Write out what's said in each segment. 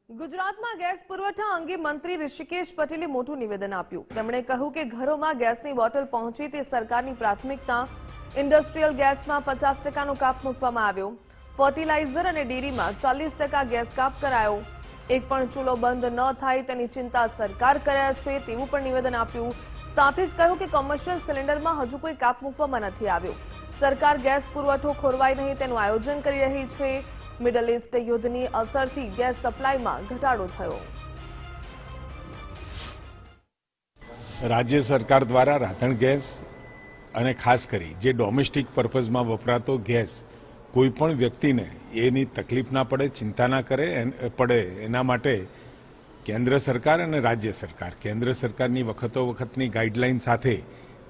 ગુજરાતમાં ગેસ પુરવઠા અંગે મંત્રી ઋષિકેશ પટેલે મોટું નિવેદન આપ્યું। તેમણે કહ્યું કે ઘરોમાં ગેસની બોટલ પહોંચે તે સરકારની પ્રાથમિકતા। ઇન્ડસ્ટ્રીયલ ગેસમાં 50% કાપ મૂકવામાં આવ્યો। ફર્ટિલાઇઝર અને ડેરીમાં 40% ગેસ કાપ કરાયો। એક પણ ચૂલો બંધ ન થાય તેની ચિંતા સરકાર કરે છે તેવું પણ નિવેદન આપ્યું। સાથે જ કહ્યું કે કોમર્શિયલ સિલિન્ડરમાં હજુ કોઈ કાપ મૂકવામાં નથી આવ્યો। સરકાર ગેસ પુરવઠો ખોરવાય નહીં તેનું આયોજન કરી રહી છે। મિડલ ઇસ્ટ યુદ્ધની અસરથી ગેસ સપ્લાયમાં ઘટાડો થયો। રાજ્ય સરકાર દ્વારા રાધણ ગેસ અને ખાસ કરી જે ડોમેસ્ટિક પર્પઝમાં વપરાતો ગેસ કોઈપણ વ્યક્તિને એની તકલીફ ના પડે, ચિંતા ના પડે એના માટે કેન્દ્ર સરકાર અને રાજ્ય સરકાર કેન્દ્ર સરકારની વખતની ગાઈડલાઈન સાથે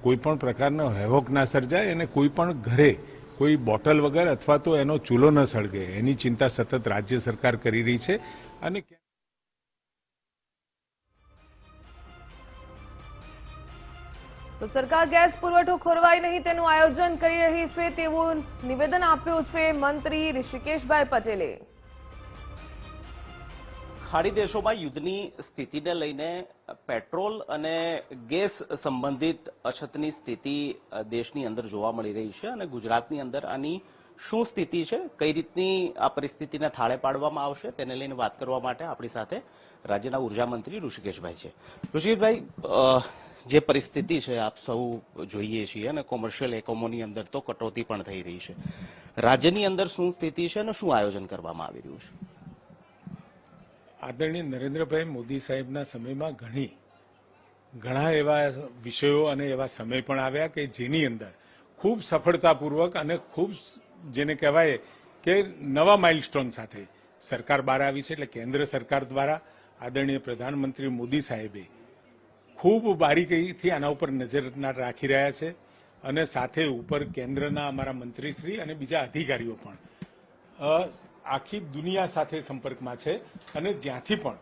કોઈપણ પ્રકારનો હેવોક ના સર્જાય અને કોઈપણ ઘરે કોઈ બોટલ વગર અથવા તો એનો ચૂલો ન સળગે એની ચિંતા સતત રાજ્ય સરકાર કરી રહી છે। અને તો સરકાર ગેસ પુરવઠો ખોરવાય નહીં તેનું આયોજન કરી રહી છે તેવું નિવેદન આપ્યું છે મંત્રી ઋષિકેશભાઈ પટેલે। ખાડી દેશોમાં યુદ્ધની સ્થિતિને લઈને પેટ્રોલ અને ગેસ સંબંધિત અછતની સ્થિતિ દેશની અંદર જોવા મળી રહી છે અને ગુજરાતની અંદર આની શું સ્થિતિ છે, કઈ રીતની આ પરિસ્થિતિને થાળે પાડવામાં આવશે તેને લઈને વાત કરવા માટે આપણી સાથે રાજ્યના ઉર્જા મંત્રી ઋષિકેશભાઈ છે। ઋષિકેશભાઈ, જે પરિસ્થિતિ છે આપ સૌ જોઈએ છીએ અને કોમર્શિયલ એકમોની અંદર તો કટોતી પણ થઈ રહી છે, રાજ્યની અંદર શું સ્થિતિ છે અને શું આયોજન કરવામાં આવી રહ્યું છે? આદરણીય નરેન્દ્રભાઈ મોદી સાહેબના સમયમાં ઘણા એવા વિષયો અને એવા સમય પણ આવ્યા કે જેની અંદર ખૂબ સફળતાપૂર્વક અને ખૂબ જેને કહેવાય કે નવા માઇલસ્ટોન સાથે સરકાર બહાર આવી છે। એટલે કેન્દ્ર સરકાર દ્વારા આદરણીય પ્રધાનમંત્રી મોદી સાહેબે ખૂબ બારીકીથી આના ઉપર નજર રાખી રહ્યા છે અને સાથે ઉપર કેન્દ્રના અમારા મંત્રીશ્રી અને બીજા અધિકારીઓ પણ આખી દુનિયા સાથે સંપર્કમાં છે અને જ્યાંથી પણ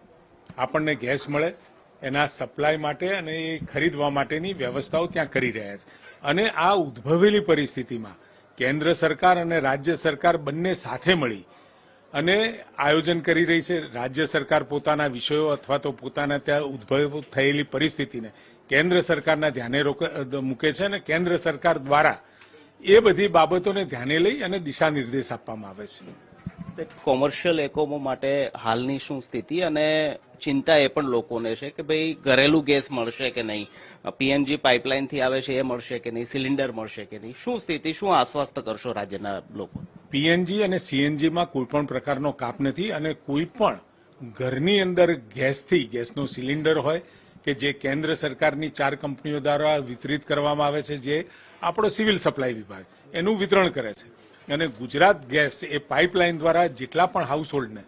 આપણને ગેસ મળે એના સપ્લાય માટે અને એ ખરીદવા માટેની વ્યવસ્થાઓ ત્યાં કરી રહ્યા છે। અને આ ઉદ્ભવેલી પરિસ્થિતિમાં કેન્દ્ર સરકાર અને રાજ્ય સરકાર બંને સાથે મળી અને આયોજન કરી રહી છે। રાજ્ય સરકાર પોતાના વિષયો અથવા તો પોતાના ત્યાં ઉદ્ભવ થયેલી પરિસ્થિતિને કેન્દ્ર સરકારના ધ્યાને મૂકે છે અને કેન્દ્ર સરકાર દ્વારા એ બધી બાબતોને ધ્યાને લઈ અને દિશા નિર્દેશ આપવામાં આવે છે। કોમર્શિયલ એકમો માટે હાલની શું સ્થિતિ અને ચિંતા એ પણ લોકોને છે કે ભાઈ ઘરેલું ગેસ મળશે કે નહીં, પીએનજી પાઇપલાઇન થી આવે છે એ મળશે કે નહીં, સિલિન્ડર મળશે કે નહીં, શું સ્થિતિ, શું આશ્વસ્ત કરશો રાજ્યના લોકો? પીએનજી અને સીએનજીમાં કોઈ પણ પ્રકારનો કાપ નથી અને કોઈ પણ ઘરની અંદર ગેસનો સિલિન્ડર હોય કે જે કેન્દ્ર સરકારની 4 કંપનીઓ દ્વારા વિતરિત કરવામાં આવે છે, જે આપણો સિવિલ સપ્લાય વિભાગ એનું વિતરણ કરે છે અને ગુજરાત ગેસ એ પાઇપલાઇન દ્વારા જેટલા પણ હાઉસહોલ્ડને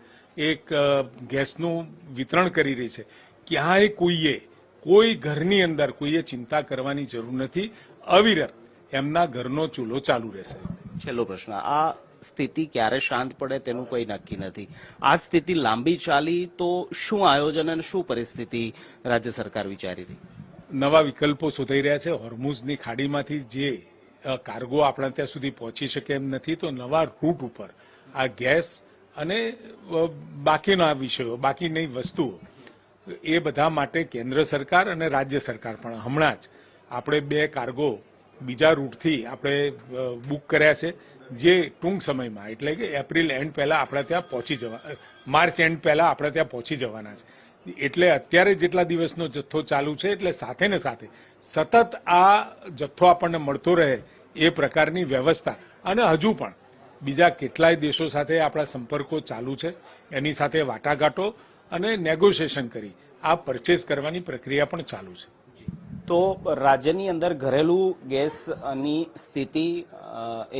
એક ગેસનું વિતરણ કરી રહી છે। ક્યાંય કોઈ ઘરની અંદર કોઈએ ચિંતા કરવાની જરૂર નથી। અવિરત એમના ઘરનો ચૂલો ચાલુ રહેશે। છેલ્લો પ્રશ્ન, આ સ્થિતિ ક્યારે શાંત પડે તેનું કોઈ નક્કી નથી। આ સ્થિતિ લાંબી ચાલી તો શું આયોજન અને શું પરિસ્થિતિ રાજ્ય સરકાર વિચારી રહી? નવા વિકલ્પો શોધાઈ રહ્યા છે। હોર્મુઝની ખાડીમાંથી જે કાર્ગો આપણા ત્યાં સુધી પહોંચી શકે એમ નથી, તો નવા રૂટ ઉપર આ ગેસ અને બાકીના વિષયો, બાકીની વસ્તુઓ એ બધા માટે કેન્દ્ર સરકાર અને રાજ્ય સરકાર પણ હમણાં જ આપણે 2 કાર્ગો બીજા રૂટથી આપણે બુક કર્યા છે, જે ટૂંક સમયમાં એટલે કે એપ્રિલ એન્ડ પહેલા આપણા ત્યાં માર્ચ એન્ડ પહેલા આપણા ત્યાં પહોંચી જવાના છે। એટલે અત્યારે જેટલા દિવસનો જથ્થો ચાલુ છે એટલે સાથે ને સાથે સતત આ જથ્થો આપણને મળતો રહે એ પ્રકારની વ્યવસ્થા અને હજુ પણ બીજા કેટલાય દેશો સાથે આપણા સંપર્કો ચાલુ છે, એની સાથે વાટાઘાટો અને નેગોશિએશન કરી આ પરચેસ કરવાની પ્રક્રિયા પણ ચાલુ છે। તો રાજ્યની અંદર ઘરેલું ગેસની સ્થિતિ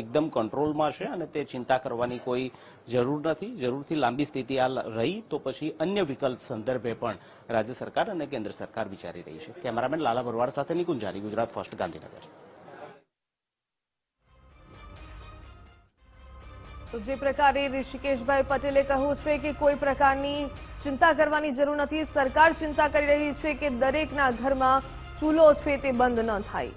એકદમ કંટ્રોલમાં છે અને તે ચિંતા કરવાની કોઈ જરૂર નથી। જરૂરથી લાંબી સ્થિતિ આ રહી તો પછી અન્ય વિકલ્પ સંદર્ભે પણ રાજ્ય સરકાર અને કેન્દ્ર સરકાર વિચારી રહી છે। કેમેરામેન લાલા ભરવાડ સાથે નિકુંજારી, ગુજરાત ફર્સ્ટ, ગાંધીનગર। તો જે પ્રકારે ઋષિકેશભાઈ પટેલે કહ્યું છે કે કોઈ પ્રકારની ચિંતા કરવાની જરૂર નથી, સરકાર ચિંતા કરી રહી છે કે દરેકના ઘરમાં ચૂલો છે તે બંધ ન થાય।